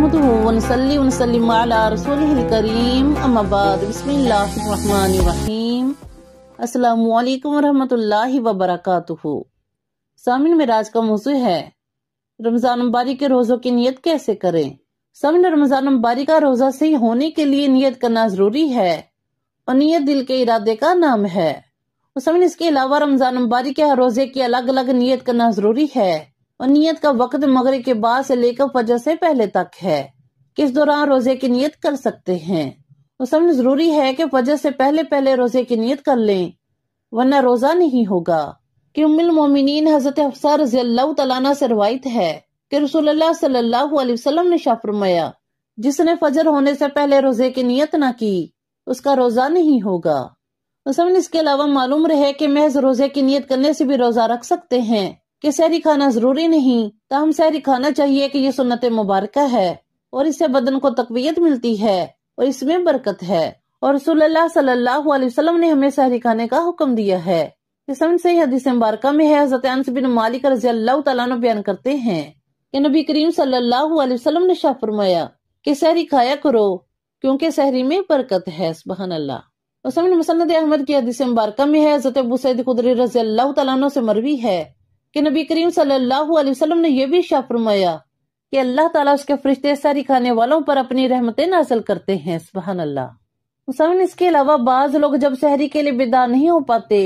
नहमदुहु व नसल्ली व नसल्लिम अला रसूलिहिल करीम अम्मा बाद बिस्मिल्लाहिर रहमानिर रहीम। अस्सलामु अलैकुम व रहमतुल्लाहि व बरकातुहू। सामिन में आज का मौजू है रमजान मुबारक के रोजों की नियत कैसे करें। सामिन रमजान मुबारक का रोजा सही होने के लिए नियत करना जरूरी है और नियत दिल के इरादे का नाम है। और सामिन इसके अलावा रमजान मुबारक के हर रोजे की अलग अलग नियत करना जरूरी है और नियत का वक्त मगरिब के बाद से लेकर फजर से पहले तक है। किस दौरान रोजे की नियत कर सकते हैं। तो समझ जरूरी है कि फजर से पहले पहले रोजे की नियत कर लें वरना रोजा नहीं होगा। कि उम्मुल मोमिनीन हजरत हफ्सा रज़ी अल्लाह तआला अन्हा से रवायत है कि रसूलुल्लाह सल्लल्लाहु अलैहि वसल्लम ने शाह फरमाया, जिसने फजर होने से पहले रोजे की नियत ना की उसका रोजा नहीं होगा। तो समझ इसके अलावा मालूम रहे कि महज रोजे की नियत करने से भी रोजा रख सकते हैं कि सहरी खाना जरूरी नहीं, ताहम सहरी खाना चाहिए कि ये सुन्नत मुबारक है और इससे बदन को तकवीयत मिलती है और इसमें बरकत है। और रसूलुल्लाह सल्लल्लाहु अलैहि वसल्लम ने हमें सहरी खाने का हुक्म दिया है। समझ से हदीस मुबारक में है, हज़रत अनस बिन मालिक रज़ी अल्लाह तआला अन्हु बयान करते हैं कि नबी करीम सल्लल्लाहु अलैहि वसल्लम ने शाह फरमाया कि सहरी खाया करो क्योंकि सहरी में बरकत है। सुभान अल्लाह। और समझ मुसन्नद अहमद की हदीस मुबारक में है, हज़रत अबू सईद खुदरी रज़ी अल्लाह तआला अन्हु से मरवी है कि नबी करीम सल्लल्लाहु अलैहि वसल्लम ने यह भी शाह फरमाया कि अल्लाह ताला उसके फरिश्ते सहरी खाने वालों पर अपनी रहमतें नाज़िल करते हैं। सुभान अल्लाह। समझ इसके अलावा बाज लोग जब सहरी के लिए बेदार नहीं हो पाते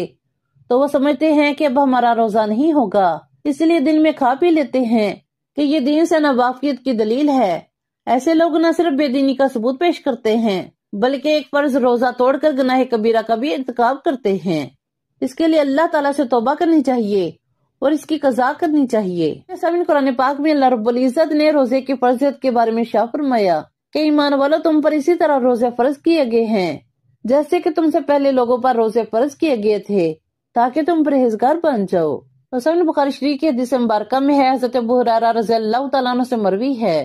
तो वो समझते हैं कि अब हमारा रोजा नहीं होगा, इसलिए दिन में खा पी लेते हैं कि ये दीन से नावाफियत की दलील है। ऐसे लोग न सिर्फ बेदीनी का सबूत पेश करते हैं बल्कि एक फर्ज रोजा तोड़कर गुनाह कबीरा का भी इर्तिकाब करते हैं। इसके लिए अल्लाह ताला से तौबा करनी चाहिए और इसकी कज़ा करनी चाहिए। सामिन कुरान पाक में अल्लाह रब्बुल इज्जत ने रोजे की फर्जियत के बारे में शाह फरमाया कि ईमान वालों तुम पर इसी तरह रोजे फर्ज किए गए हैं जैसे कि तुमसे पहले लोगों पर रोजे फर्ज किए गए थे ताकि तुम परहेजगार बन जाओ। तो सामिन बुखारी शरीफ की हदीस मुबारक में है, हज़रत अबू हुरैरा रज़ी अल्लाह तआला अन्हु से मरवी है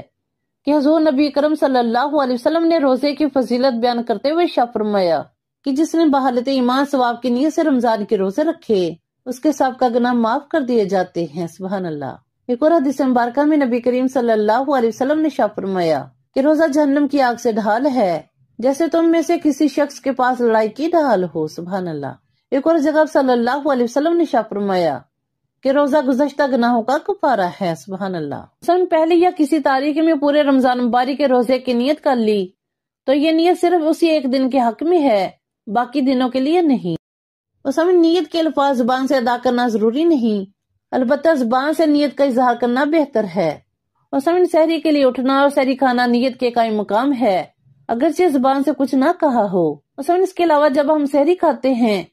कि हुज़ूर नबी करम सल्लल्लाहु अलैहि वसल्लम ने रोजे की फजीलत बयान करते हुए शाह फरमाया कि जिसने बहालत ईमान सवाब की नीयत से रमजान के रोजे रखे उसके सब का गुनाह माफ कर दिए जाते हैं। सुभान अल्लाह। एक और हदीस मुबारक में नबी करीम सल्लल्लाहु अलैहि वसल्लम ने शाह फरमाया कि रोजा जहन्नम की आग से ढाल है जैसे तुम में से किसी शख्स के पास लड़ाई की ढाल हो। सुभान अल्लाह। एक और जगह सल्लल्लाहु अलैहि वसल्लम ने शाह फरमाया कि रोजा गुज़श्ता गुनाहों का कफारा है। सुभान अल्लाह। सन पहले या किसी तारीख में पूरे रमजान मुबारक के रोजे की नियत कर ली तो ये नियत सिर्फ उसी एक दिन के हक में है, बाकी दिनों के लिए नहीं। उस समय नियत के अल्फाज जुबान से अदा करना जरूरी नहीं, अलबत्ता जुबान से नियत का इजहार करना बेहतर है। और समय सहरी के लिए उठना और सहरी खाना नियत के कायम मकाम है अगरचे जुबान से कुछ ना कहा हो। और समय इसके अलावा जब हम सहरी खाते हैं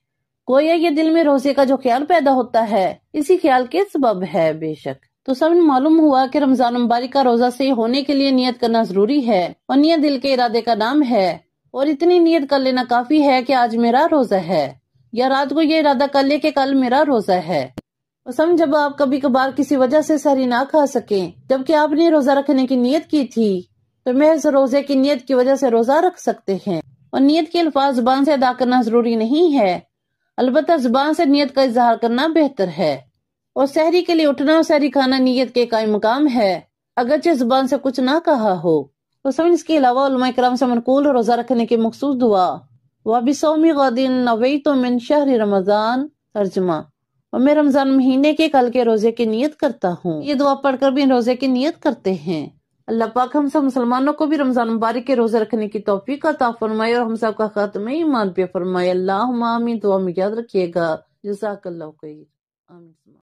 गोया ये दिल में रोजे का जो ख्याल पैदा होता है इसी ख्याल के सबब है बेशक। तो सब मालूम हुआ कि रमजान मुबारक का रोजा सही होने के लिए नियत करना जरूरी है और नियत दिल के इरादे का नाम है। और इतनी नियत कर लेना काफी है कि आज मेरा रोजा है या रात को ये इरादा कर ले कि कल मेरा रोजा है। और समझ जब आप कभी कभार किसी वजह से सहरी ना खा सके जबकि आपने रोजा रखने की नियत की थी तो महज रोजे की नियत की वजह से रोजा रख सकते हैं। और नियत के अल्फाज जुबान से अदा करना जरूरी नहीं है, अलबत्ता जुबान से नियत का इजहार करना बेहतर है। और सहरी के लिए उठना और सहरी खाना नियत के कायम मकाम है अगरचे जुबान से कुछ ना कहा हो। तो समझ इसके अलावा उलमाए किराम से मनकूल रोजा रखने की मखसूस दुआ वबिसौमी गदिन नवैतु मिन शहर रमजान तर्जुमा, और मैं रमजान महीने के कल के रोजे की नियत करता हूँ। ये दुआ पढ़कर भी रोजे की नियत करते हैं। अल्लाह पाक हम सब मुसलमानों को भी रमजान मुबारक के रोजे रखने की तौफीक अता फरमाए और हम सब का खात्मा ईमान पे फरमाए। अल्लाहुम्मा आमीन। दुआ में याद रखिएगा। जज़ाकल्लाहु खैर। आमीन।